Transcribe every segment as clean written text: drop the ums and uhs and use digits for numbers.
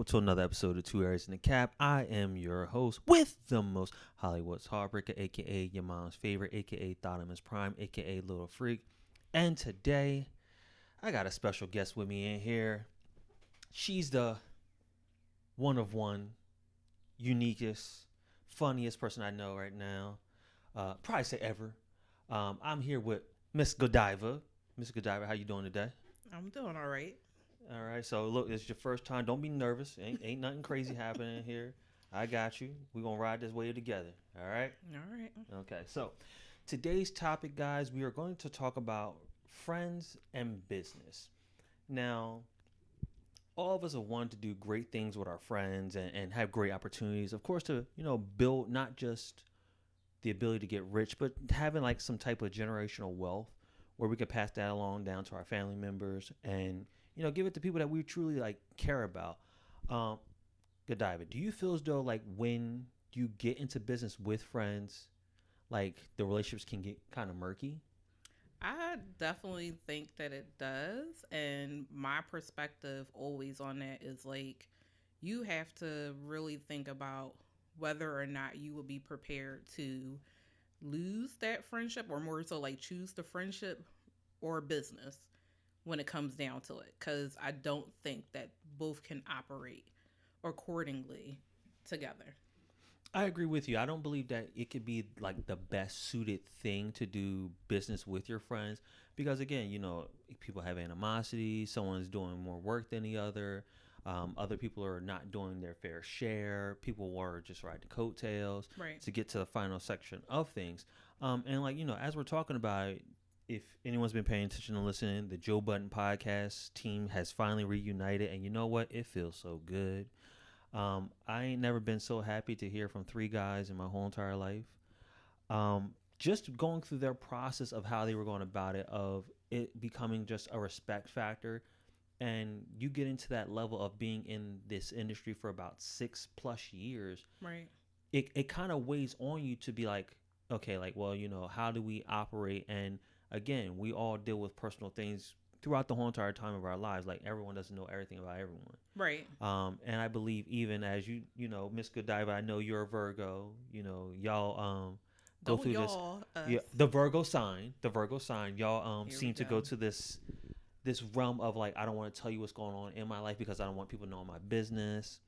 to another episode of Two Areas in the Cap. I am your host with the most, Hollywood's Heartbreaker, aka your mom's favorite, aka Thottimus Prime, aka Little Freak. And today, I got a special guest with me in here. She's the one of one, uniquest, funniest person I know right now. Probably say ever. I'm here with Miss Godiva. Miss Godiva, how you doing today? I'm doing all right. All right, so look, it's your first time. Don't be nervous. Ain't nothing crazy happening here. I got you. We're going to ride this wave together. All right? All right. Okay, so today's topic, guys, we are going to talk about friends and business. Now, all of us have wanted to do great things with our friends and have great opportunities, of course, to, build not just the ability to get rich, but having like some type of generational wealth where we could pass that along down to our family members and give it to people that we truly like care about. Godiva, do you feel as though like when you get into business with friends, like the relationships can get kind of murky? I definitely think that it does. And my perspective always on that is like, you have to really think about whether or not you will be prepared to lose that friendship, or more so like choose the friendship or business when it comes down to it. Because I don't think that both can operate accordingly together. I agree with you. I don't believe that it could be like the best suited thing to do business with your friends because, again, people have animosity. Someone's doing more work than the other. Other people are not doing their fair share. People are just riding the coattails Right. to get to the final section of things. And as we're talking about it, if anyone's been paying attention and listening, the Joe Budden podcast team has finally reunited. And you know what? It feels so good. I ain't never been so happy to hear from three guys in my whole entire life. Just going through their process of how they were going about it, of it becoming just a respect factor. And you get into that level of being in this industry for about 6+ years. Right. It kind of weighs on you to be like, okay, like, well, how do we operate? And again, we all deal with personal things throughout the whole entire time of our lives. Like everyone doesn't know everything about everyone. Right. And I believe even as Miss Godiva, I know you're a Virgo. Y'all go Don't through this. y'all. Yeah, the Virgo sign. Y'all Here seem we to go go. to this realm of like, I don't want to tell you what's going on in my life because I don't want people knowing my business.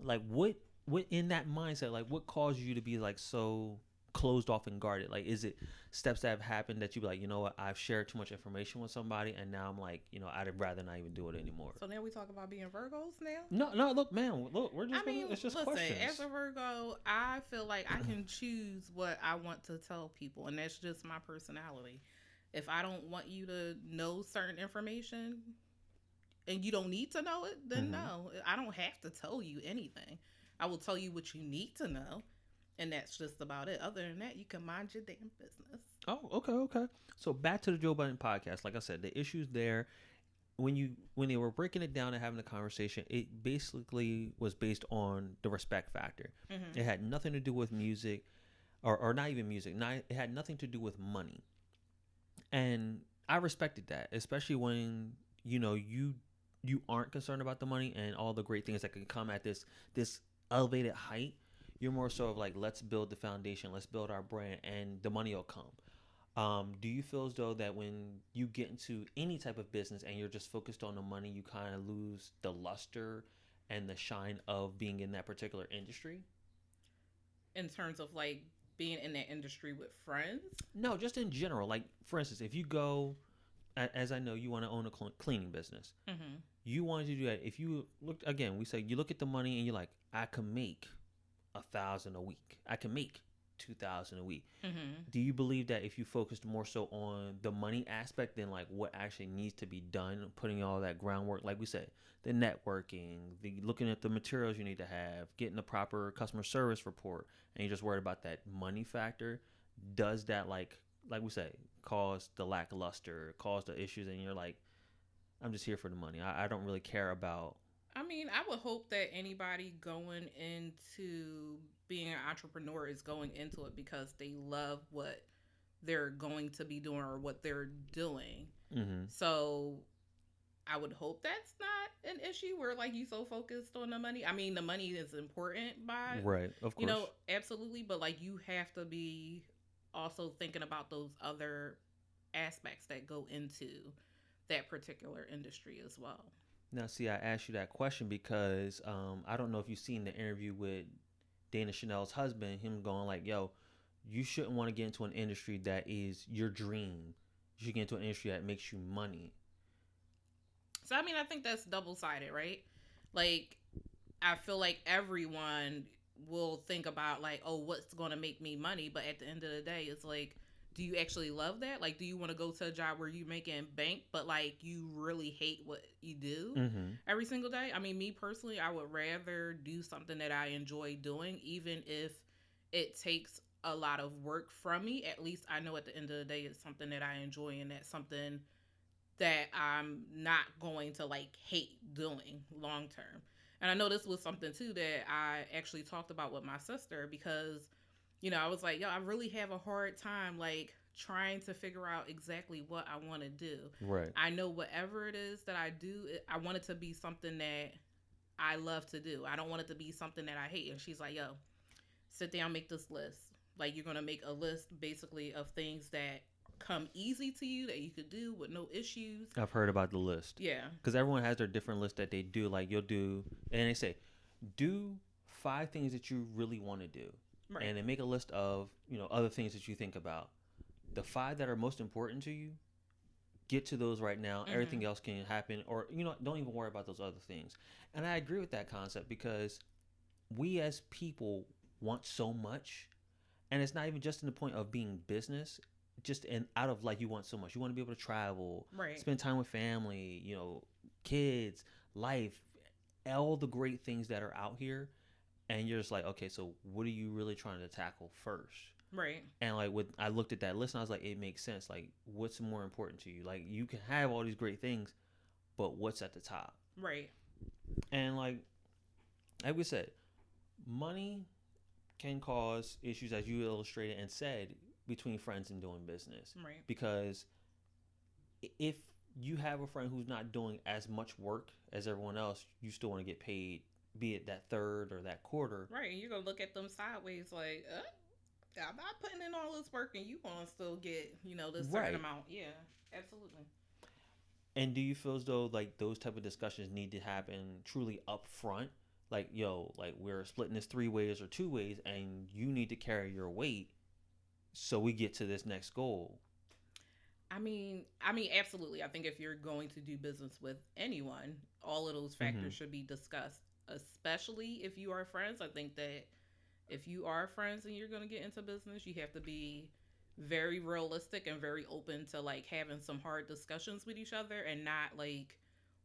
Like what in that mindset, like what caused you to be like so closed off and guarded? Like, is it steps that have happened that you be like, you know what, I've shared too much information with somebody and now I'm like, I'd rather not even do it anymore? So now we talk about being Virgos now? No, look, man, look, we're just it's just listen, questions. as a Virgo, I feel like I can choose what I want to tell people, and that's just my personality. If I don't want you to know certain information and you don't need to know it, then no, I don't have to tell you anything. I will tell you what you need to know, and that's just about it. Other than that, you can mind your damn business. Oh, okay. So back to the Joe Budden podcast. Like I said, the issues there when they were breaking it down and having a conversation, it basically was based on the respect factor. Mm-hmm. It had nothing to do with music, or not even music. It had nothing to do with money, and I respected that, especially when you aren't concerned about the money and all the great things that can come at this elevated height. You're more so of like, let's build the foundation, let's build our brand, and the money will come. Do you feel as though that when you get into any type of business and you're just focused on the money, you kind of lose the luster and the shine of being in that particular industry? In terms of like being in that industry with friends? No, just in general. Like, for instance, if you go, as I know, you want to own a cleaning business. Mm-hmm. You wanted to do that. If you look, again, we say you look at the money and you're like, I can make 1,000 a week. I can make 2,000 a week. Mm-hmm. Do you believe that if you focused more so on the money aspect than like what actually needs to be done, putting all that groundwork, like we said, the networking, the looking at the materials you need to have, getting the proper customer service report, and you're just worried about that money factor, does that like we say, cause the lackluster, cause the issues, and you're like, I'm just here for the money. I don't really care about. I mean, I would hope that anybody going into being an entrepreneur is going into it because they love what they're going to be doing or what they're doing. Mm-hmm. So I would hope that's not an issue where like you so focused on the money. I mean, the money is important by, Right, of course. absolutely, but like you have to be also thinking about those other aspects that go into that particular industry as well. Now, see, I asked you that question because I don't know if you've seen the interview with Dana Chanel's husband, him going like, yo, you shouldn't want to get into an industry that is your dream. You should get into an industry that makes you money. So I mean, I think that's double sided, right? Like, I feel like everyone will think about like, oh, what's going to make me money? But at the end of the day, it's like, do you actually love that? Like, do you want to go to a job where you making bank, but like you really hate what you do Mm-hmm. every single day? I mean, me personally, I would rather do something that I enjoy doing, even if it takes a lot of work from me. At least I know at the end of the day, it's something that I enjoy, and that's something that I'm not going to like hate doing long term. And I know this was something too that I actually talked about with my sister because, I was like, yo, I really have a hard time like trying to figure out exactly what I want to do. Right. I know whatever it is that I do, I want it to be something that I love to do. I don't want it to be something that I hate. And she's like, yo, sit down, make this list. Like you're gonna make a list basically of things that come easy to you that you could do with no issues. I've heard about the list. Yeah. Because everyone has their different list that they do. Like you'll do, and they say, do 5 things that you really want to do. Right. And then make a list of, other things that you think about. The 5 that are most important to you, get to those right now. Mm-hmm. Everything else can happen. Or, don't even worry about those other things. And I agree with that concept because we as people want so much. And it's not even just in the point of being business, just out of like you want so much. You want to be able to travel, Right. spend time with family, kids, life, all the great things that are out here. And you're just like, okay, so what are you really trying to tackle first? Right. And like I looked at that list and I was like, it makes sense. Like, what's more important to you? Like, you can have all these great things, but what's at the top? Right. And like we said, money can cause issues, as you illustrated and said, between friends and doing business. Right. Because if you have a friend who's not doing as much work as everyone else, you still want to get paid, be it that third or that quarter. Right. You're going to look at them sideways like, I'm not putting in all this work and you want to still get, this certain amount. Yeah, absolutely. And do you feel as though like those type of discussions need to happen truly up front? Like, yo, like we're splitting this 3 ways or 2 ways and you need to carry your weight so we get to this next goal. I mean, absolutely. I think if you're going to do business with anyone, all of those factors should be discussed, especially if you are friends. I think that if you are friends and you're going to get into business, you have to be very realistic and very open to like having some hard discussions with each other and not like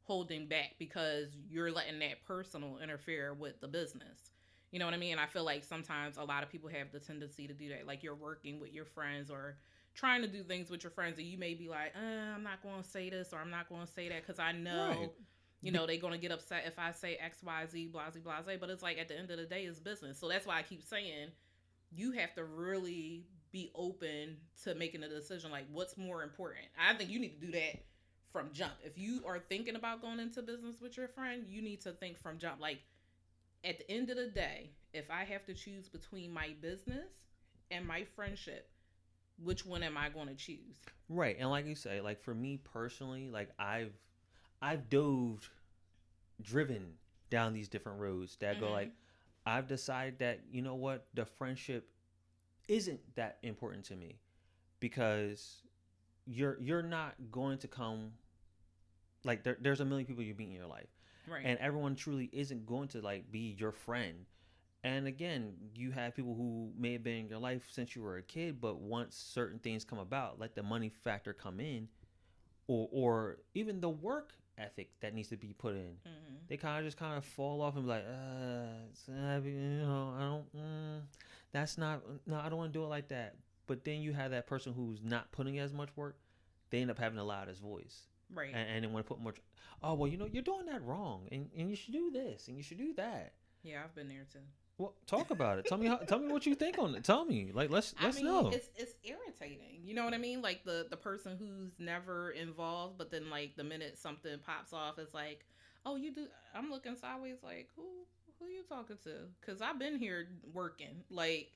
holding back because you're letting that personal interfere with the business. You know what I mean? I feel like sometimes a lot of people have the tendency to do that. Like you're working with your friends or trying to do things with your friends and you may be like, I'm not going to say this or I'm not going to say that because I know, they're going to get upset if I say X, Y, Z, blah, blah, blah. But it's like at the end of the day, it's business. So that's why I keep saying you have to really be open to making a decision like what's more important. I think you need to do that from jump. If you are thinking about going into business with your friend, you need to think from jump. Like at the end of the day, if I have to choose between my business and my friendship, which one am I going to choose? Right. And like you say, like for me personally, like I've driven down these different roads that go like, I've decided that, you know what, the friendship isn't that important to me because you're not going to come like there's a million people you meet in your life. Right. And everyone truly isn't going to like be your friend. And again, you have people who may have been in your life since you were a kid, but once certain things come about, like the money factor come in, or even the work ethic that needs to be put in, they kind of fall off and be like, I don't, that's not, no, I don't want to do it like that. But then you have that person who's not putting as much work, they end up having the loudest voice. Right. And then want to put more, oh, well, you're doing that wrong. And you should do this and you should do that. Yeah, I've been there too. Well, talk about it. Tell me what you think on it. Tell me. Like, I let's mean, know. it's irritating. You know what I mean? Like the person who's never involved, but then like the minute something pops off, it's like, oh, you do. I'm looking sideways, like who you talking to? Because I've been here working. Like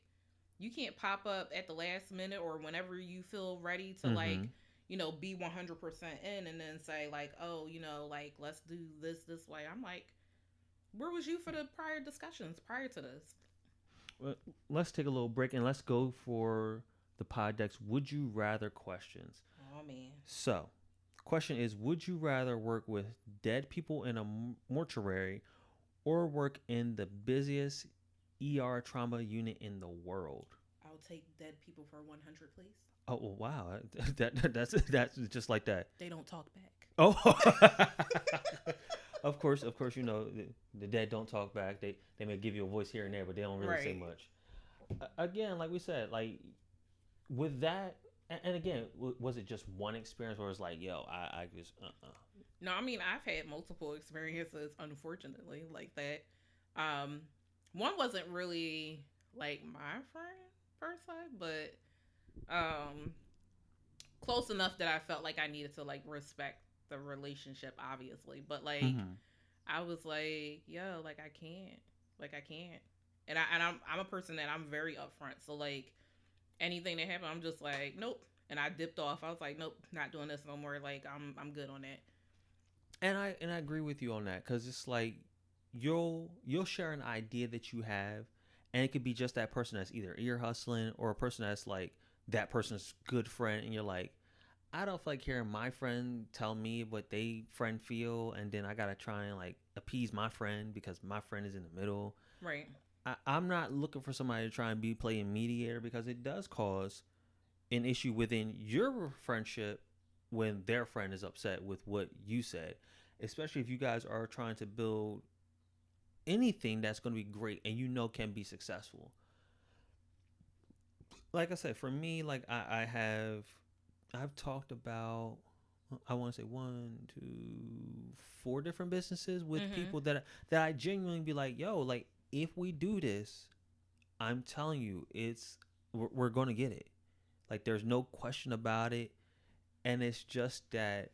you can't pop up at the last minute or whenever you feel ready to Mm-hmm. like be 100% in, and then say like, oh, like let's do this way. I'm like, where was you for the prior discussions prior to this? Well, let's take a little break and let's go for the pod decks. Would you rather questions? Oh man. So, question is: would you rather work with dead people in a mortuary or work in the busiest ER trauma unit in the world? I'll take dead people for 100, please. Oh well, wow, that's just like that. They don't talk back. Oh, of course, you know the dead don't talk back. They may give you a voice here and there, but they don't really say Right. much. Again, like we said, like with that, and again, was it just one experience where it's like, yo, I just No, I mean I've had multiple experiences, unfortunately, like that. Um, One wasn't really like my friend per se, but um, close enough that I felt like I needed to like respect the relationship, obviously. But like mm-hmm. I was like, yo, like I can't, and I'm a person that I'm very upfront. So like anything that happened, I'm just like, nope. And I dipped off. I was like, nope, not doing this no more. Like I'm good on that. And I agree with you on that because it's like you'll share an idea that you have, and it could be just that person that's either ear hustling or a person that's like that person's good friend, and you're like, I don't feel like hearing my friend tell me what they friend feel, and then I gotta try and like appease my friend because my friend is in the middle. Right. I'm not looking for somebody to try and be playing mediator because it does cause an issue within your friendship when their friend is upset with what you said, especially if you guys are trying to build anything that's going to be great and you know can be successful. Like I said, for me, like I've talked about, I want to say one, two, four different businesses with Mm-hmm. people that I genuinely be like, yo, like if we do this, I'm telling you, we're going to get it. Like there's no question about it, and it's just that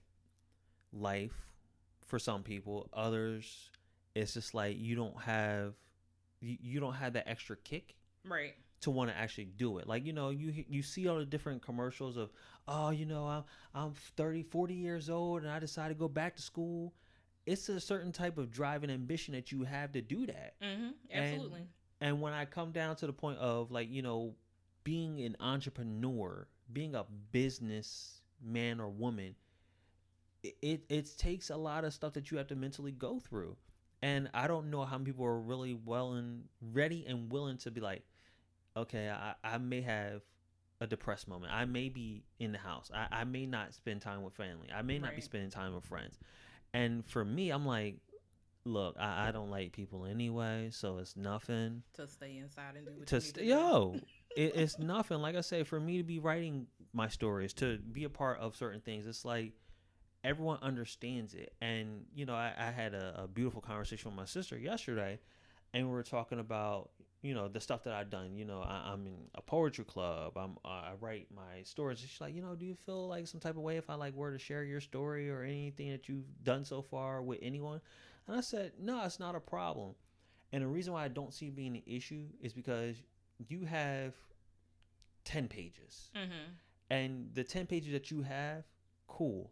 life for some people, others it's just like you don't have that extra kick Right. to want to actually do it. Like, you know, you see all the different commercials of, oh, you know, I'm 30, 40 years old and I decided to go back to school. It's a certain type of drive and ambition that you have to do that. Mm-hmm. And Absolutely. when I come down to the point of like, you know, being an entrepreneur, being a business man or woman, it takes a lot of stuff that you have to mentally go through. And I don't know how many people are really well and ready and willing to be like, okay, I may have a depressed moment. I may be in the house. I may not spend time with family. I may not be Right. spending time with friends. And for me, I'm like, look, I don't like people anyway, so it's nothing. To stay inside and do what you need to do. Yo, it's nothing. Like I say, for me to be writing my stories, to be a part of certain things, it's like everyone understands it. And, you know, I had a beautiful conversation with my sister yesterday, and we were talking about, you know, the stuff that I've done. You know, I'm in a poetry club. I write my stories. She's like, you know, do you feel like some type of way if I like were to share your story or anything that you've done so far with anyone? And I said, no, it's not a problem. And the reason why I don't see it being an issue is because you have 10 pages, Mm-hmm. and the 10 pages that you have, cool,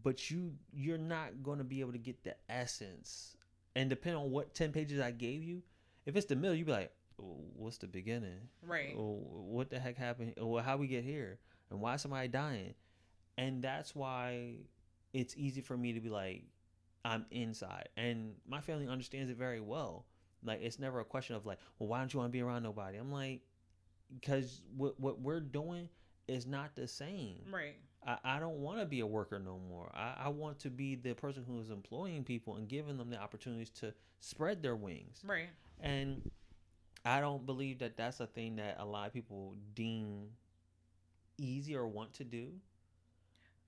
but you're not going to be able to get the essence. And depending on what 10 pages I gave you, if it's the middle, you'd be like, oh, what's the beginning? Right. Oh, what the heck happened? Well, how we get here? And why is somebody dying? And that's why it's easy for me to be like, I'm inside. And my family understands it very well. Like, it's never a question of like, well, why don't you want to be around nobody? I'm like, because what we're doing is not the same. Right. I don't want to be a worker no more. I want to be the person who is employing people and giving them the opportunities to spread their wings. Right. And I don't believe that that's a thing that a lot of people deem easy or want to do.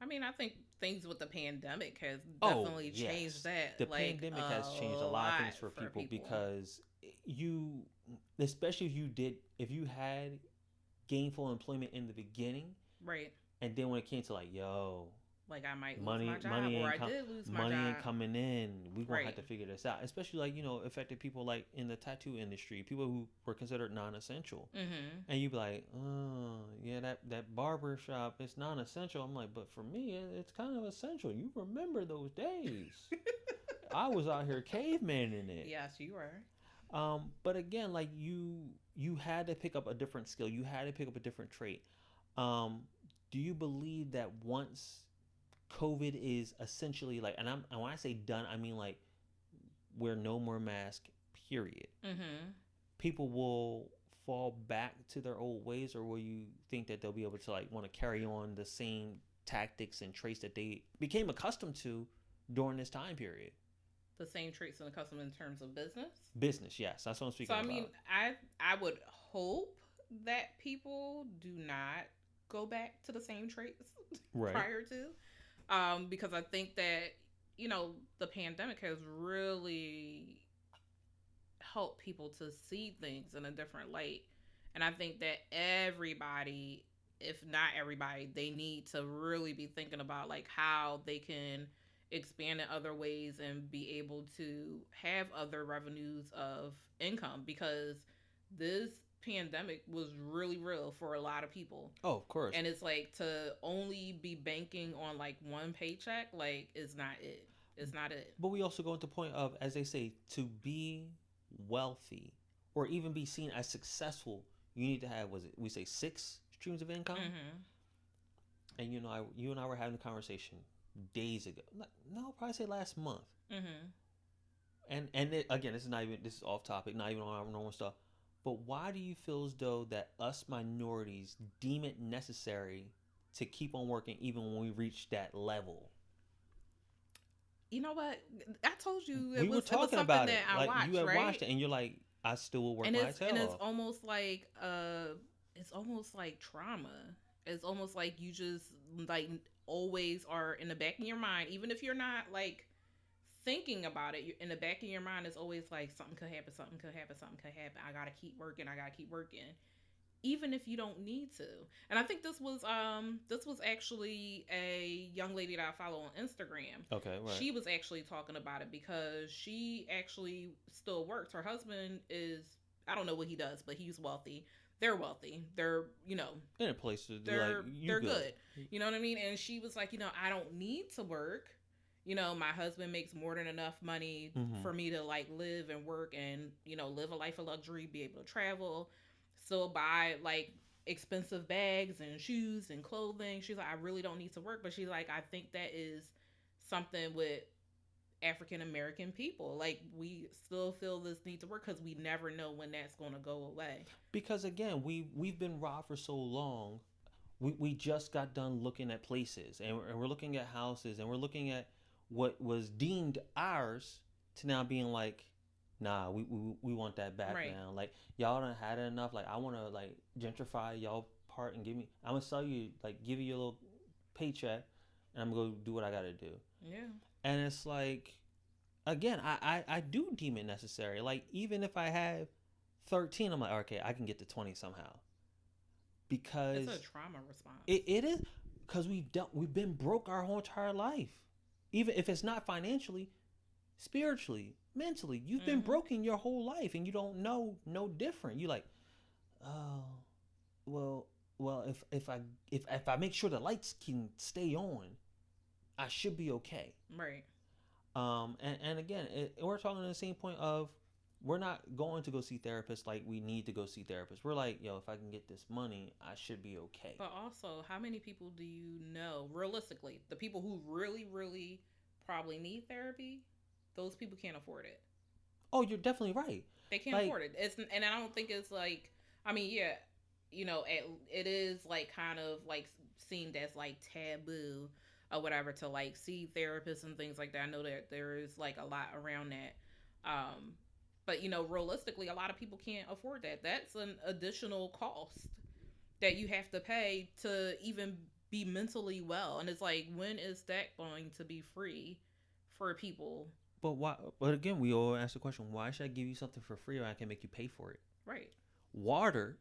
I mean, I think things with the pandemic has Oh, definitely changed yes. that The like pandemic a has changed a lot of lot things for for people people. because you especially if you had gainful employment in the beginning, Right. and then when it came to like, yo, Like I might lose my money job, money or ain't I come did lose my money ain't job. coming in, we gonna have Right. to figure this out. Especially like, affected people like in the tattoo industry, people who were considered non-essential. Mm-hmm. And you be like, oh yeah, that barber shop, it's non-essential. I'm like, but for me, it's kind of essential. You remember those days? I was out here caveman in it. Yes, you were. But again, like you had to pick up a different skill. You had to pick up a different trait. Um, do you believe that once COVID is essentially like, and when I say done, I mean like we're no more mask, period. Mm-hmm. People will fall back to their old ways, or will you think that they'll be able to like want to carry on the same tactics and traits that they became accustomed to during this time period? The same traits and custom in terms of business. Business, yes, that's what I'm So speaking I mean, about. I would hope that people do not go back to the same traits Right. prior to, because I think that the pandemic has really helped people to see things in a different light, and I think that everybody, if not everybody, they need to really be thinking about like how they can expand in other ways and be able to have other revenues of income, because this pandemic was really real for a lot of people, Oh, of course. and it's like to only be banking on like one paycheck, like is not it. It's not it. But we also go into the point of, as they say, to be wealthy or even be seen as successful, you need to have, was it we say, 6 streams of income? Mm-hmm. And you and I were having a conversation days ago. No, probably say last month. Mm-hmm. Again, this is off topic, not even on our normal stuff. But why do you feel as though that us minorities deem it necessary to keep on working even when we reach that level? You know what? I told you We were it was talking something about that it. I Like you watched, had right? watched it, and you're like, I still will work And my it's tail off. it's almost like trauma. It's almost like you just like always are in the back of your mind, even if you're not like thinking about it. In the back of your mind is always like something could happen, something could happen, something could happen. I gotta keep working. I gotta keep working, even if you don't need to. And I think this was actually a young lady that I follow on Instagram. Okay, right. She was actually talking about it because she actually still works. Her husband is, I don't know what he does, but he's wealthy. They're wealthy. They're, In a place to do like, you they're good. good. You know what I mean? And she was like, I don't need to work. My husband makes more than enough money Mm-hmm. for me to like live and work and, live a life of luxury, be able to travel, still buy like expensive bags and shoes and clothing. She's like, I really don't need to work. But she's like, I think that is something with African American people. Like, we still feel this need to work because we never know when that's going to go away. Because again, we've been robbed for so long. We just got done looking at places, and we're looking at houses, and we're looking at what was deemed ours to now being like, nah, we want that back Right. now. Like, y'all done had it enough. Like, I want to like gentrify y'all part and I'm gonna sell you, like, give you a little paycheck, and I'm gonna go do what I gotta do. Yeah. And it's like, again, I do deem it necessary. Like, even if I have 13, I'm like, okay, I can get to 20 somehow. It's a Because trauma response. it is, because we've been broke our whole entire life. Even if it's not financially, spiritually, mentally, you've been Mm-hmm. broken your whole life, and you don't know no different. You like, oh, well, if I make sure the lights can stay on, I should be okay. Right. And again, we're talking to the same point of, we're not going to go see therapists like we need to go see therapists. We're like, yo, if I can get this money, I should be okay. But also, how many people do you know, realistically, the people who really, really probably need therapy, those people can't afford it. Oh, you're definitely right. They can't Like, afford it. And I don't think it's like, I mean, yeah, it is like kind of like seen as like taboo or whatever to like see therapists and things like that. I know that there is like a lot around that. But realistically, a lot of people can't afford that. That's an additional cost that you have to pay to even be mentally well. And it's like, when is that going to be free for people? but why? But again, we all ask the question: why should I give you something for free, or I can make you pay for it? Right. Water,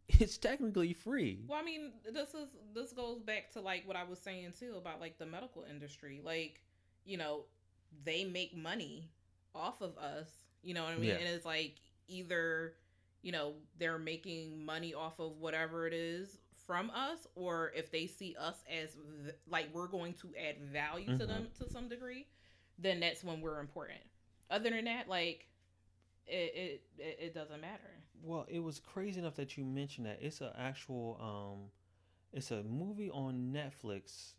it's technically free. Well, I mean, this goes back to like what I was saying too about like the medical industry. Like, you know, they make money off of us. You know what I mean? Yeah. And it's like either, they're making money off of whatever it is from us, or if they see us as like we're going to add value to Hmm. them to some degree, then that's when we're important. Other than that, like it doesn't matter. Well, it was crazy enough that you mentioned that. It's a actual it's a movie on Netflix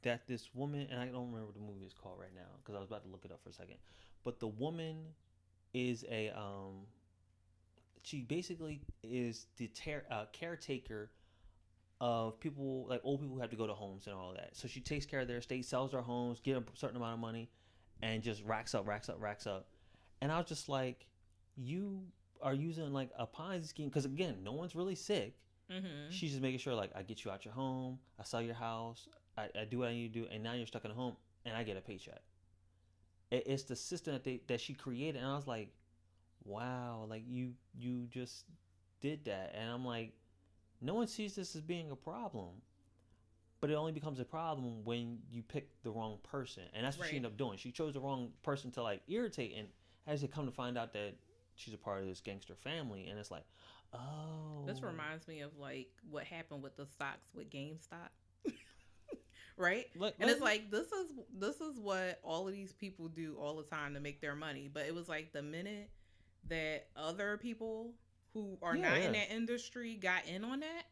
that this woman, and I don't remember what the movie is called right now because I was about to look it up for a second. But the woman is a she basically is the caretaker of people, like old people who have to go to homes and all of that. So she takes care of their estate, sells their homes, get a certain amount of money, and just racks up, racks up, racks up. And I was just like, you are using like a Ponzi scheme because again, no one's really sick. Mm-hmm. She's just making sure like I get you out your home, I sell your house, I do what I need to do, and now you're stuck in a home, and I get a paycheck. It's the system that she created, and I was like, wow, like you just did that, and I'm like, no one sees this as being a problem, but it only becomes a problem when you pick the wrong person, and that's what she Right. ended up doing. She chose the wrong person to like irritate, and as it come to find out that she's a part of this gangster family, and it's like, oh, This reminds me of like what happened with the stocks with GameStop, right? And it's like this is what all of these people do all the time to make their money. But it was like the minute that other people who are yeah, not in yeah. that industry got in on that,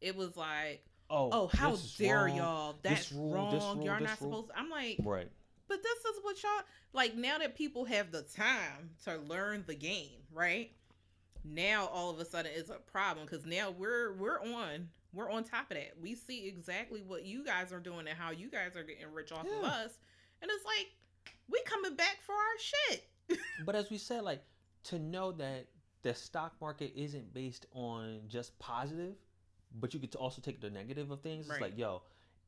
it was like, Oh, oh, how this is dare wrong. y'all? This That's rule, this wrong. rule, Y'all this not rule. supposed to. I'm like, Right. but this is what y'all like now that people have the time to learn the game, right? Now all of a sudden it's a problem because now we're on top of that. We see exactly what you guys are doing and how you guys are getting rich off of Yeah. us, and it's like we coming back for our shit. But as we said, like to know that the stock market isn't based on just positive, but you could also take the negative of things. It's Right. like, yo,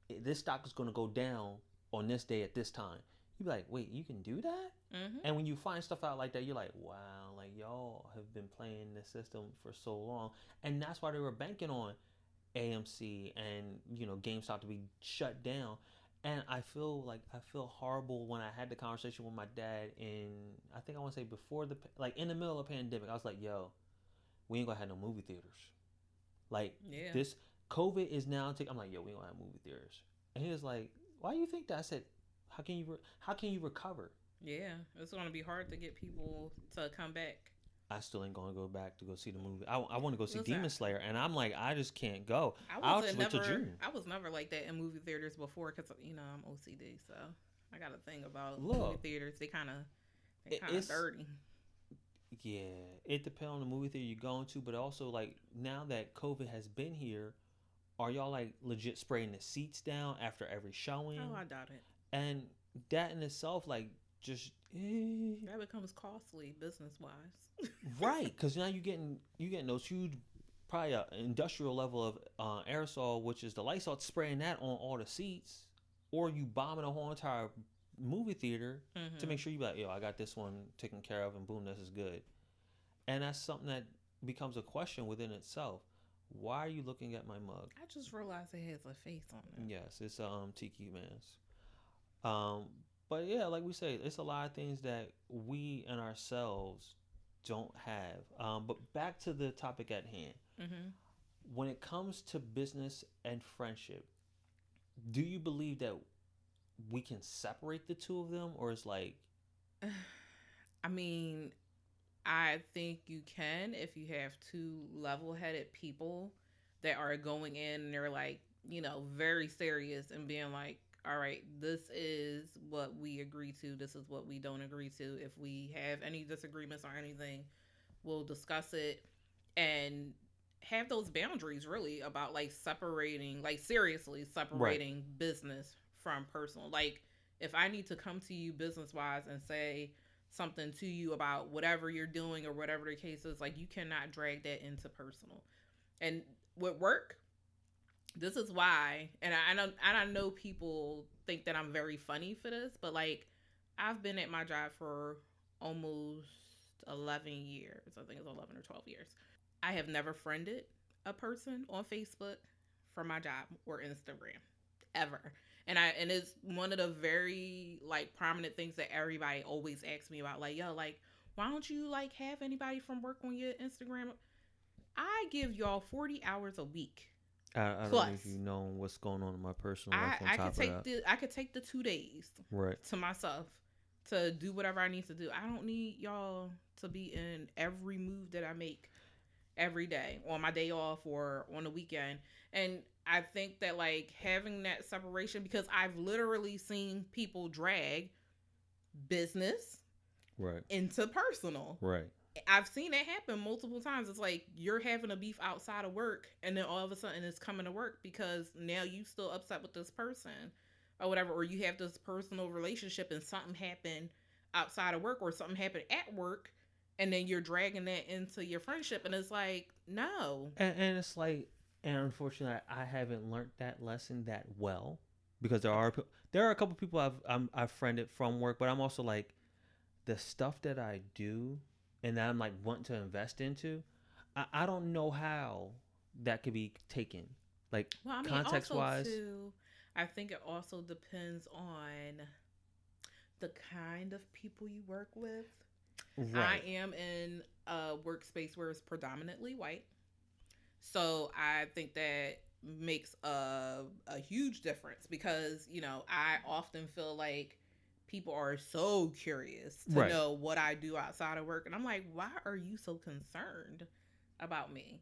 this stock is going to go down on this day at this time. You be like, wait, you can do that? Mm-hmm. And when you find stuff out like that, you're like, wow, like y'all have been playing this system for so long, and that's why they were banking on AMC and GameStop to be shut down. And I feel horrible when I had the conversation with my dad in, I think I want to say before the, like in the middle of the pandemic. I was like, yo, we ain't gonna have no movie theaters. Like Yeah. this COVID is now taking. I'm like, yo, we ain't gonna have movie theaters. And he was like, why do you think that? I said, how can you recover? Yeah. It's gonna be hard to get people to come back. I still ain't gonna go back to go see the movie. I want to go see Listen, Demon Slayer, and I'm like, I just can't go. I I'll wasn't just wait till never. June. I was never like that in movie theaters before because I'm OCD, so I got a thing about movie Look, theaters. They kind of it's dirty. yeah. It depends on the movie theater you're going to, but also like now that COVID has been here, are y'all like legit spraying the seats down after every showing? Oh, I doubt it. And that in itself, like, just That becomes costly business wise. right, because now you getting those huge, probably a industrial level of aerosol, which is the Lysol, spraying that on all the seats, or you bombing a whole entire movie theater to Mm-hmm. make sure you be like, yo, I got this one taken care of, and boom, this is good. And that's something that becomes a question within itself. Why are you looking at my mug? I just realized it has a face on it. Yes, it's a Tiki Man's. Um, but yeah, like we say, it's a lot of things that we and ourselves don't have. But back to the topic at hand. Mm-hmm. When it comes to business and friendship, do you believe that we can separate the two of them, or it's like, I mean, I think you can if you have two level-headed people that are going in and they're like, very serious and being like, all right, this is what we agree to. This is what we don't agree to. If we have any disagreements or anything, we'll discuss it and have those boundaries really about like separating, like seriously right, separating business from personal. Like if I need to come to you business wise and say something to you about whatever you're doing or whatever the case is, like you cannot drag that into personal. And with work, this is why, and I know people think that I'm very funny for this, but like I've been at my job for almost 11 years. I think it's 11 or 12 years. I have never friended a person on Facebook for my job or Instagram ever. And it's one of the very like prominent things that everybody always asks me about. Like, yo, like, why don't you like have anybody from work on your Instagram? I give y'all 40 hours a week I don't plus. even know what's going on in my personal life I on I could top of take that. the 2 days Right. to myself to do whatever I need to do. I don't need y'all to be in every move that I make every day on my day off or on the weekend. And I think that like having that separation, because I've literally seen people drag business Right. into personal. Right. I've seen it happen multiple times. It's like you're having a beef outside of work, and then all of a sudden it's coming to work because now you still upset with this person or whatever, or you have this personal relationship and something happened outside of work or something happened at work, and then you're dragging that into your friendship, and it's like no. And it's like, and unfortunately, I haven't learned that lesson that well because there are a couple people I've friended from work, but I'm also like the stuff that I do and that I'm like wanting to invest into. I don't know how that could be taken, like Well, I mean, context also wise. too, I think it also depends on the kind of people you work with. I Right. am in a workspace where it's predominantly white. So I think that makes a huge difference because, I often feel like people are so curious to Right. know what I do outside of work. And I'm like, why are you so concerned about me?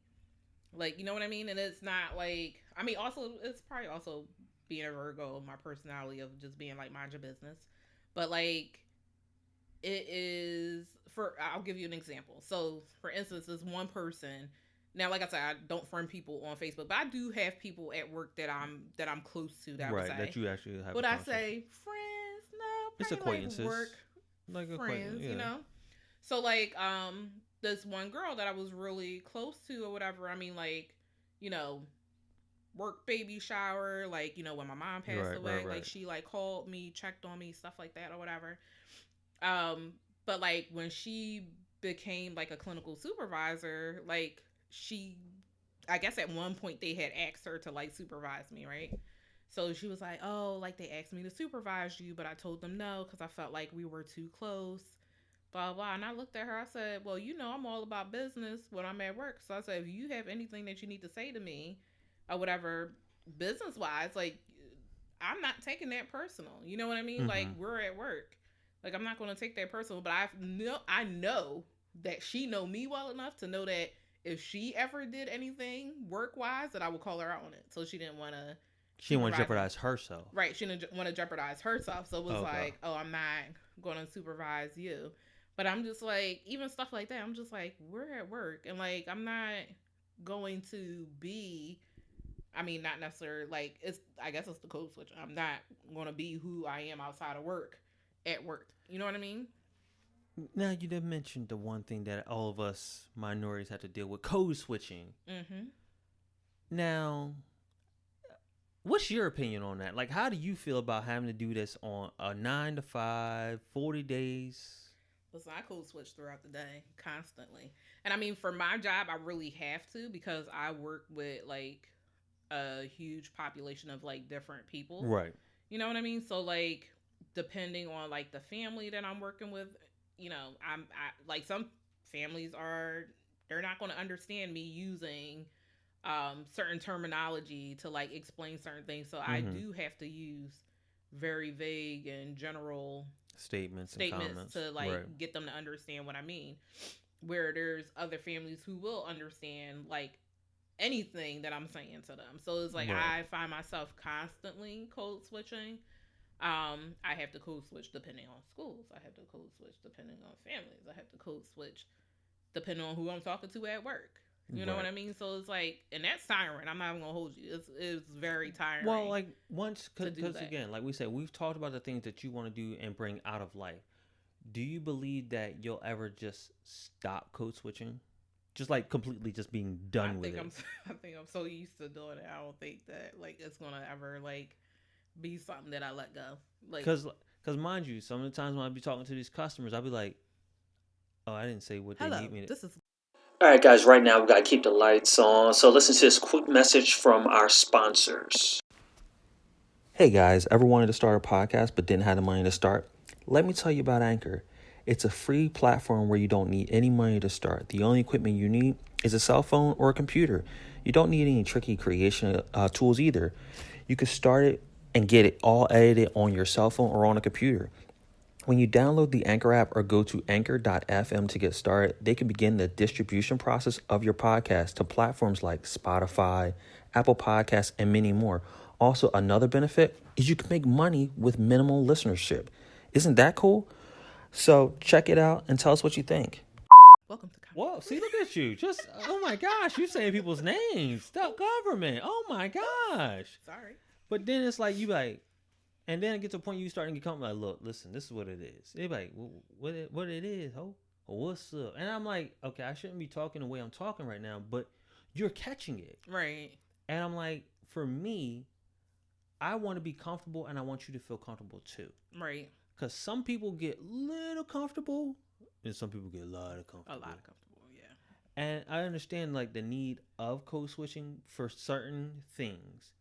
Like, you know what I mean? And it's not like, I mean, also, it's probably also being a Virgo, my personality of just being like, mind your business. But like, it is I'll give you an example. So for instance, this one person, now like I said, I don't friend people on Facebook, but I do have people at work that I'm close to, that I would Right. say. That you actually have a Would I conversation. say friends? No, It's probably like work acquaintances, like acquaintance. friends, Yeah. So like this one girl that I was really close to or whatever, I mean, like, you know work baby shower, like, when my mom passed Right. Right. away, like Right. she like called me, checked on me, stuff like that or whatever. um, but like when she became like a clinical supervisor, like she, I guess at one point they had asked her to like supervise me, right? So she was like, "Oh, like they asked me to supervise you, but I told them no because I felt like we were too close." Blah blah. And I looked at her. I said, "Well, I'm all about business when I'm at work. So I said, if you have anything that you need to say to me, or whatever, business wise, like I'm not taking that personal. You know what I mean? Like Mm-hmm. we're at work. Like I'm not going to take that personal. But I know that she know me well enough to know that if she ever did anything work wise, that I would call her out on it. So she didn't want to She didn't want to supervise me. jeopardize herself. Right? She didn't want to jeopardize herself. So it was Okay. like, oh, I'm not going to supervise you. But I'm just like, even stuff like that. I'm just like, we're at work, and like I'm not going to be, I mean, not necessarily like it's. I guess it's the code switch. I'm not going to be who I am outside of work, at work. You know what I mean? Now you did mention the one thing that all of us minorities have to deal with: code switching. Mm-hmm. Now, what's your opinion on that? Like, how do you feel about having to do this on a 9 to 5, 40 days? Listen, I code switch throughout the day constantly, and I mean, for my job, I really have to because I work with like a huge population of like different people. Right. You know what I mean? So like depending on like the family that I'm working with, I like some families are, they're not going to understand me using certain terminology to like explain certain things. So I Mm-hmm. do have to use very vague and general Statements and statements comments. to like Right. get them to understand what I mean. Where there's other families who will understand like anything that I'm saying to them. So it's like Right. I find myself constantly code switching. I have to code switch depending on schools. I have to code switch depending on families. I have to code switch depending on who I'm talking to at work. You know what Right. I mean? So it's like, and that's tiring. I'm not even gonna hold you. It's very Well, tiring like once, to do because that. again, like we said, we've talked about the things that you want to do and bring out of life. Do you believe that you'll ever just stop code switching? Just like completely just being I done with think it? I'm I think I'm so used to doing it. I don't think that like it's gonna ever like be something that I let go. Like Because mind you, some of the times when I be talking to these customers, I'll be like, Oh, I didn't say what they Hello, need me to. this is. All right, guys, right now we got to keep the lights on. So listen to this quick message from our sponsors. Hey guys, ever wanted to start a podcast but didn't have the money to start? Let me tell you about Anchor. It's a free platform where you don't need any money to start. The only equipment you need is a cell phone or a computer. You don't need any tricky creation tools either. You can start it and get it all edited on your cell phone or on a computer. When you download the Anchor app or go to anchor.fm to get started, they can begin the distribution process of your podcast to platforms like Spotify, Apple Podcasts, and many more. Also, another benefit is you can make money with minimal listenership. Isn't that cool? So check it out and tell us what you think. Welcome to. Whoa, see, look at you. Just, oh my gosh, you saying people's names. Stop government. Oh my gosh. Sorry. But then it's like, you like, and then it gets to a point you starting to become like, look, listen, this is what it is. They be like, what it is, ho? What's up? And I'm like, okay, I shouldn't be talking the way I'm talking right now, but you're catching it. Right. And I'm like, for me, I want to be comfortable and I want you to feel comfortable too. Right. Because some people get little comfortable and some people get a lot of comfortable. A lot of comfortable, yeah. And I understand like the need of code switching for certain things.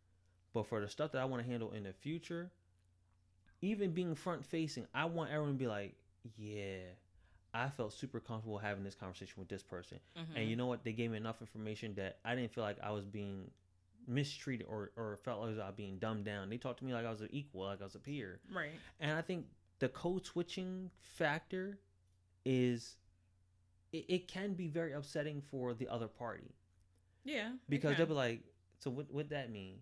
But for the stuff that I want to handle in the future, even being front facing, I want everyone to be like, yeah, I felt super comfortable having this conversation with this person. Mm-hmm. And you know what? They gave me enough information that I didn't feel like I was being mistreated or felt like I was being dumbed down. They talked to me like I was an equal, like I was a peer. Right. And I think the code switching factor is, it can be very upsetting for the other party. Yeah. Because they'll be like, so what that mean?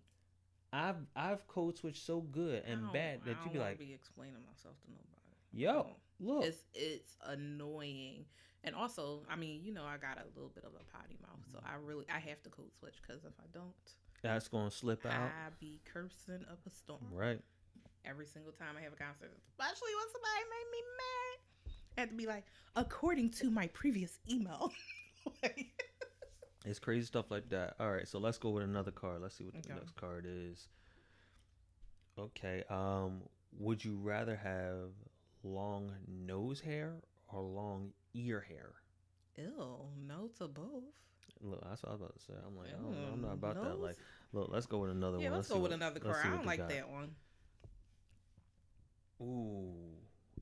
I've code switched so good and bad that you be like, be explaining myself to nobody. Yo, look, it's annoying, and also, I mean, you know, I got a little bit of a potty mouth, so I have to code switch because if I don't, that's gonna slip out. I be cursing up a storm. Right. Every single time I have a conversation, especially when somebody made me mad, I have to be like, according to my previous email. It's crazy stuff like that. All right, so let's go with another card. Let's see what the next card is. Okay. Would you rather have long nose hair or long ear hair? Ew, no to both. Look, that's what I was about to say. I'm like, I don't know. I'm not about that. Like, look, let's go with another one. Yeah, let's go with another card. I don't like that one. Ooh,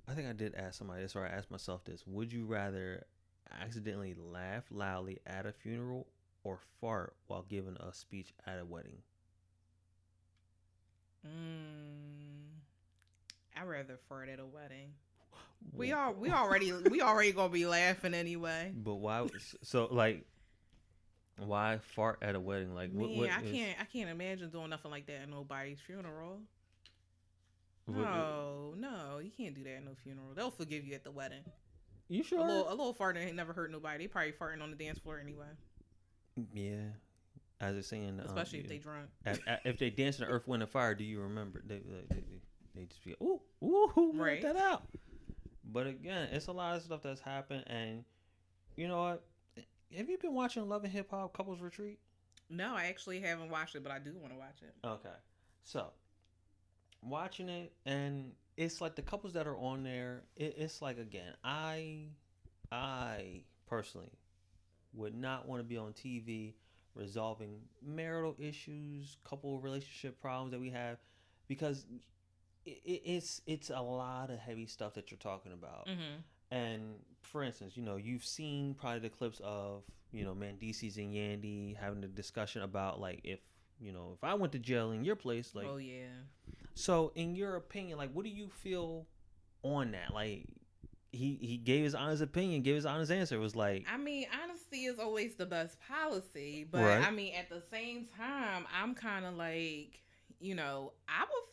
I think I did ask somebody this, or I asked myself this. Would you rather accidentally laugh loudly at a funeral or fart while giving a speech at a wedding? I'd rather fart at a wedding. We already gonna be laughing anyway. But why? So like, why fart at a wedding? Like, man, I can't imagine doing nothing like that at nobody's funeral. No, you can't do that at no funeral. They'll forgive you at the wedding. You sure? A little farting ain't never hurt nobody. They probably farting on the dance floor anyway. Yeah, as it's saying, especially if they drunk. If they dance in the Earth, Wind, and Fire, do you remember? They just be ooh, right. Let that out. But again, it's a lot of stuff that's happened, and you know what? Have you been watching Love and Hip Hop Couples Retreat? No, I actually haven't watched it, but I do want to watch it. Okay, so watching it, and it's like the couples that are on there. It's like, again, I personally would not want to be on TV resolving marital issues, couple relationship problems that we have, because it's a lot of heavy stuff that you're talking about. Mm-hmm. And for instance, you know, you've seen probably the clips of, you know, Mandisi's and Yandy having a discussion about like, if I went to jail in your place, like, oh yeah. So in your opinion, like, what do you feel on that? Like, he gave his honest opinion, gave his honest answer. It was like, I mean, honesty is always the best policy, but right. I mean, at the same time, I'm kind of like, you know, I would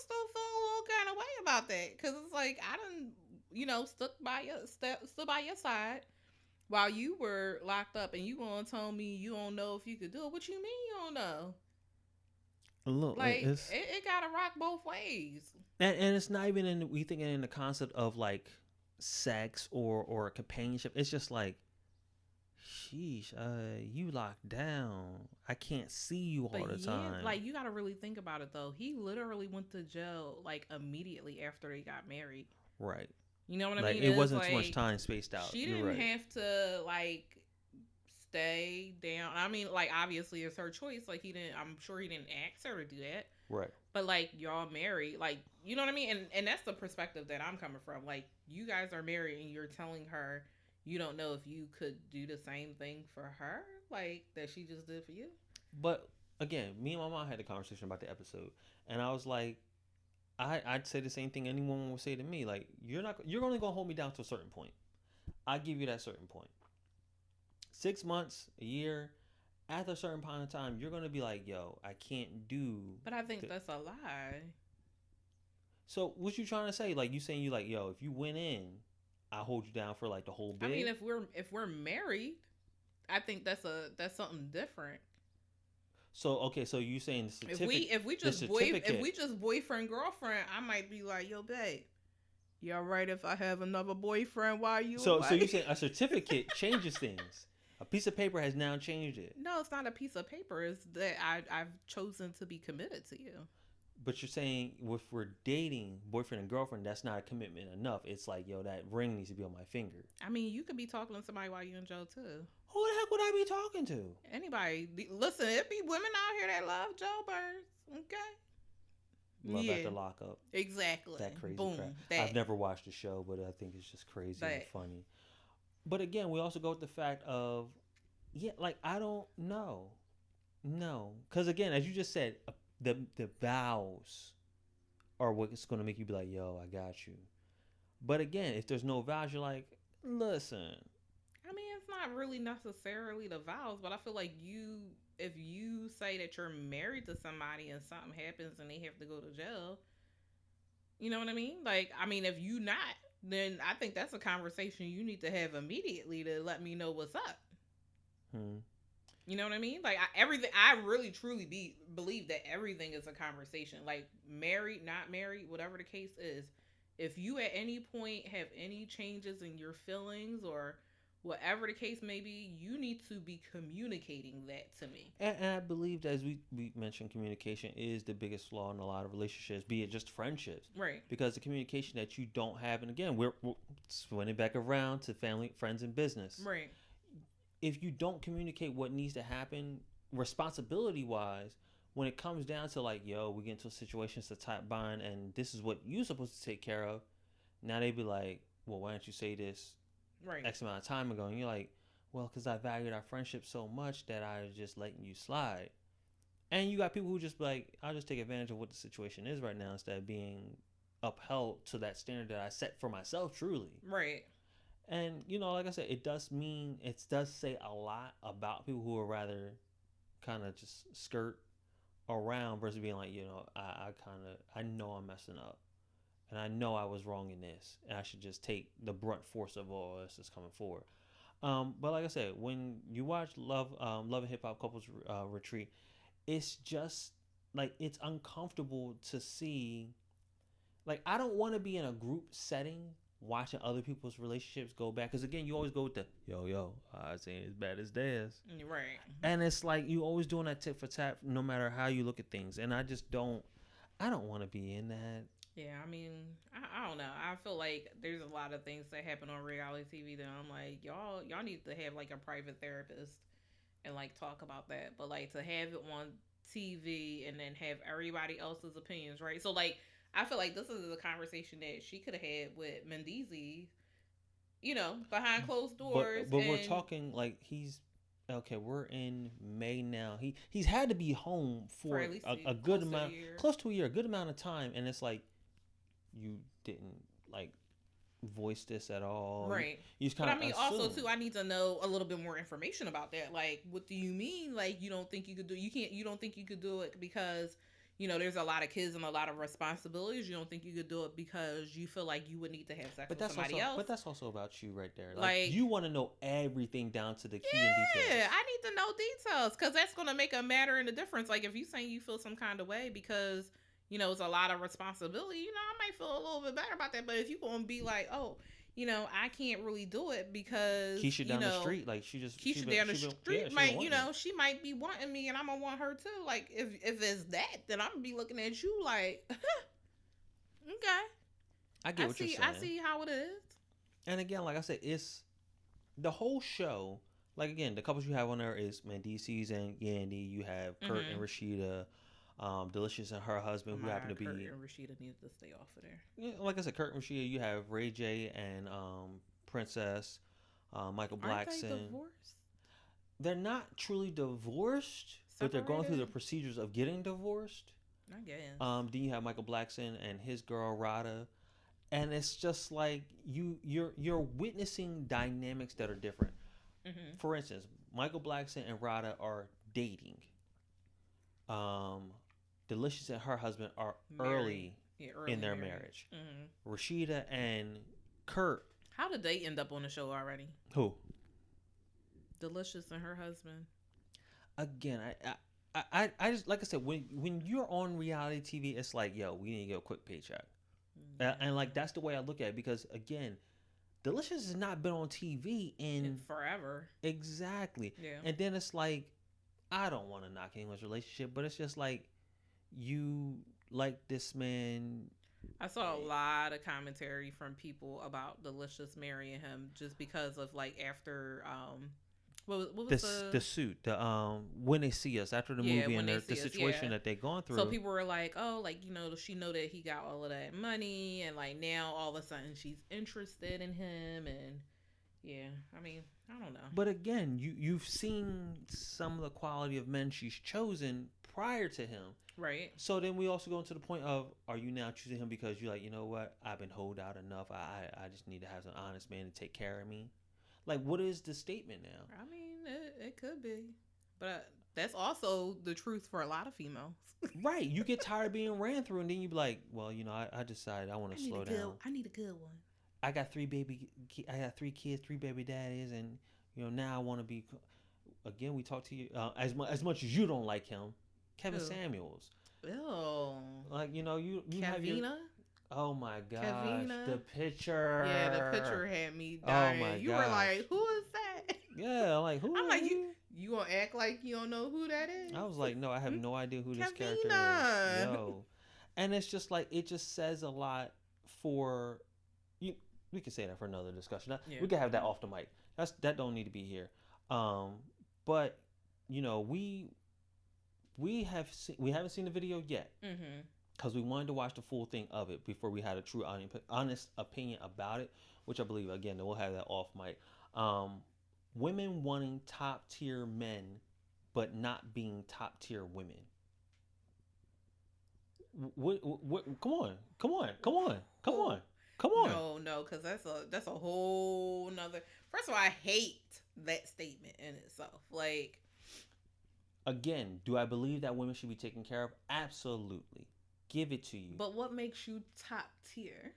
still feel a little kind of way about that, because it's like, I done, you know, stood by your side while you were locked up, and you gonna tell me you don't know if you could do it. What you mean you don't know? Look, like it gotta rock both ways, and it's not even we thinking in the concept of like sex or companionship. It's just like, sheesh, you locked down. I can't see you all the time. Like, you gotta really think about it though. He literally went to jail like immediately after they got married. Right. You know what I Like mean? it It's wasn't too much like time spaced out. she You're didn't right. have to like stay down. I mean, like obviously it's her choice. Like he didn't. I'm sure he didn't ask her to do that. Right. But like y'all married, like you know what I mean, and that's the perspective that I'm coming from. Like you guys are married, and you're telling her you don't know if you could do the same thing for her, like that she just did for you. But again, me and my mom had a conversation about the episode, and I was like, I'd say the same thing any woman would say to me. Like, you're only gonna hold me down to a certain point. I give you that certain point. 6 months, a year, after a certain point of time, you're gonna be like, yo, I can't do. But I think that's a lie. So what you trying to say? Like you saying you like, yo, if you went in, I hold you down for like the whole I mean, bid. if we're married, I think that's something different. So okay, so you saying the If certificate? we just boyfriend girlfriend, I might be like, yo, babe, you all right if I have another boyfriend while you So away? you saying a certificate changes things? A piece of paper has now changed it. No, it's not a piece of paper. It's that I've chosen to be committed to you. But you're saying if we're dating, boyfriend and girlfriend, that's not a commitment enough. It's like, yo, that ring needs to be on my finger. I mean, you could be talking to somebody while you in jail too. Who the heck would I be talking to? Anybody, listen, it be women out here that love jailbirds. Okay. Love after lockup. Exactly. That crazy Boom. crap. That. I've never watched the show, but I think it's just crazy and That. funny. But again, we also go with the fact of, yeah, like I don't know, no, because again, as you just said, the vows are what's going to make you be like, yo, I got you. But again, if there's no vows, you're like, listen. I mean, it's not really necessarily the vows, but I feel like if you say that you're married to somebody and something happens and they have to go to jail, you know what I mean? Like, I mean, if you not, then I think that's a conversation you need to have immediately to let me know what's up. You know what I mean? Like everything. I really truly believe that everything is a conversation. Like married, not married, whatever the case is. If you at any point have any changes in your feelings or whatever the case may be, you need to be communicating that to me. And I believe that, as we mentioned, communication is the biggest flaw in a lot of relationships, be it just friendships. Right. Because the communication that you don't have, and again, we're swinging back around to family, friends, and business. Right. If you don't communicate what needs to happen responsibility wise, when it comes down to like, yo, we get into situations to type bind and this is what you're supposed to take care of, now they be like, well, why don't you say this X amount of time ago? And you're like, well, because I valued our friendship so much that I was just letting you slide. And you got people who just be like, I'll just take advantage of what the situation is right now instead of being upheld to that standard that I set for myself truly. Right. And, you know, like I said, it does say a lot about people who are rather kind of just skirt around versus being like, you know, I know I'm messing up. And I know I was wrong in this. And I should just take the brunt force of all this that's coming forward. But like I said, when you watch Love and Hip Hop Couples Retreat, it's just, like, it's uncomfortable to see. Like, I don't want to be in a group setting watching other people's relationships go back, because again, you always go with the yo I ain't as bad as theirs, right? And it's like you always doing that tit for tat no matter how you look at things, and I don't want to be in that. Yeah, I mean, I don't know. I feel like there's a lot of things that happen on reality TV that I'm like, y'all need to have like a private therapist and like talk about that. But like to have it on TV and then have everybody else's opinions, right? So like I feel like this is a conversation that she could have had with Mendeezy, you know, behind closed doors. But we're talking like okay, we're in May now. He's had to be home for at least a good amount, close to a year, a good amount of time, and it's like you didn't like voice this at all, right? You just kind of. But I mean, also too, I need to know a little bit more information about that. Like, what do you mean? Like, you don't think you could do? You don't think you could do it because, you know, there's a lot of kids and a lot of responsibilities. You don't think you could do it because you feel like you would need to have sex with somebody else. But that's also about you right there. Like you want to know everything down to the key and details. Yeah, I need to know details because that's going to make a matter in the difference. Like if you saying you feel some kind of way because, you know, it's a lot of responsibility, you know, I might feel a little bit better about that. But if you're going to be like, oh, you know, I can't really do it because Keisha down the street, like Keisha down the street might, you know, she might be wanting me, and I'm gonna want her too. Like if it's that, then I'm gonna be looking at you like, okay. I get what you're I saying. see how it is. And again, like I said, it's the whole show. Like again, the couples you have on there is Mendices and Yandy. You have Kurt and Mm-hmm. Rashida, Delicious and her Oh husband, who my happen God, to Kurt be, and Rashida need to stay off of there. yeah, like I said, Kurt and Rashida. You have Ray J and Princess, Michael Aren't they Blackson. divorced? They're not truly divorced, but they're going through the Separated? procedures of getting divorced. I guess. Then you have Michael Blackson and his girl Rada, and it's just like you're witnessing dynamics that are different. Mm-hmm. For instance, Michael Blackson and Rada are dating. Um, Delicious and her husband are Married. early Yeah, in early their marriage. marriage. Mm-hmm. Rashida and Kurt, How did they end up on the show already? who Delicious and her husband. again, I just like I said, when you're on reality TV, it's like, yo, we need to get a quick paycheck, Yeah. and like that's the way I look at it because again, Delicious has not been on TV in forever. exactly, Yeah. and then it's like I don't want to knock anyone's relationship, but it's just like you like this man. I saw a lot of commentary from people about Delicious marrying him just because of like after what was The suit, the when they see us after the movie and the situation that they gone through. So people were like, oh, like, you know, she know that he got all of that money and like now all of a sudden she's interested in him and yeah, I mean, I don't know. But again, you've seen some of the quality of men she's chosen prior to him. Right. So then we also go into the point of, are you now choosing him because you're like, you know what, I've been holed out enough. I just need to have an honest man to take care of me. Like, what is the statement now? I mean, it could be, but that's also the truth for a lot of females. Right. You get tired of being ran through, and then you be like, well, you know, I decided I want to slow down. I need a good one. I got three kids, three baby daddies, and you know now I want to be. Again, we talk to you as much as you don't like him, Kevin Samuels. Oh, like you Kevina? have your. Oh my gosh, Kevina? the picture. Yeah, the picture had me dying. Oh my you were like, who is that? Yeah, like who? I'm like, you gonna act like you don't know who that is? I was like, no, I have no idea who this Kevina. character is. Yo, and it's just like it just says a lot for you. We can say that for another discussion. Yeah. We can have that off the mic. That don't need to be here. But you know, we haven't seen the video yet because we wanted to watch the full thing of it before we had a true honest opinion about it, which I believe again we'll have that off mic. Women wanting top tier men, but not being top tier women. What? Come on. No, because that's a whole nother. First of all, I hate that statement in itself. Like, again, do I believe that women should be taken care of? Absolutely, give it to you. But what makes you top tier?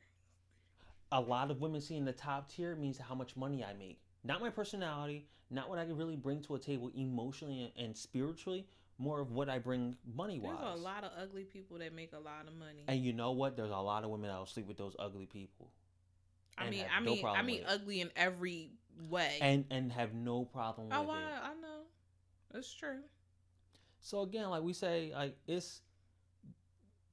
A lot of women seeing the top tier means how much money I make, not my personality, not what I can really bring to a table emotionally and spiritually. More of what I bring money-wise. There's a lot of ugly people that make a lot of money. And you know what? There's a lot of women that will sleep with those ugly people. I mean, ugly in every way. And have no problem with it. Oh, I know. That's true. So again, like we say, like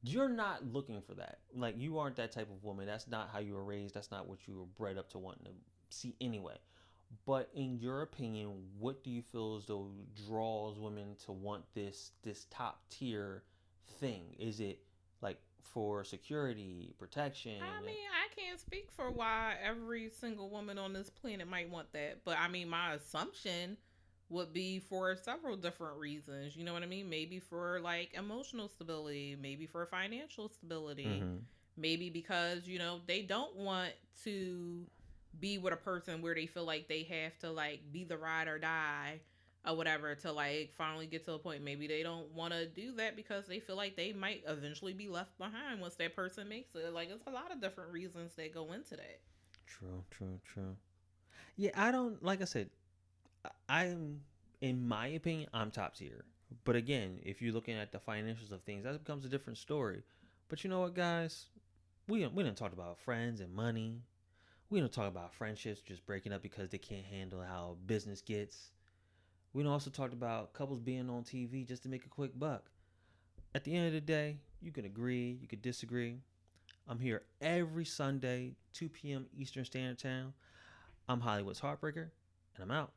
you're not looking for that. Like you aren't that type of woman. That's not how you were raised. That's not what you were bred up to wanting to see anyway. But in your opinion, what do you feel as though draws women to want this top tier thing? Is it like for security, protection? I mean, I can't speak for why every single woman on this planet might want that. But I mean, my assumption would be for several different reasons. You know what I mean? Maybe for like emotional stability, maybe for financial stability, maybe because, you know, they don't want to be with a person where they feel like they have to like be the ride or die or whatever to like finally get to a point. Maybe they don't want to do that because they feel like they might eventually be left behind once that person makes it. Like, it's a lot of different reasons that go into that. True. Yeah, I don't, like I said, I'm, in my opinion, I'm top tier. But again, if you're looking at the financials of things, that becomes a different story. But you know what, guys? We didn't talk about friends and money. We don't talk about friendships just breaking up because they can't handle how business gets. We also talked about couples being on TV just to make a quick buck. At the end of the day, you can agree, you can disagree. I'm here every Sunday, 2 p.m. Eastern Standard Time. I'm Hollywood's Heartbreaker, and I'm out.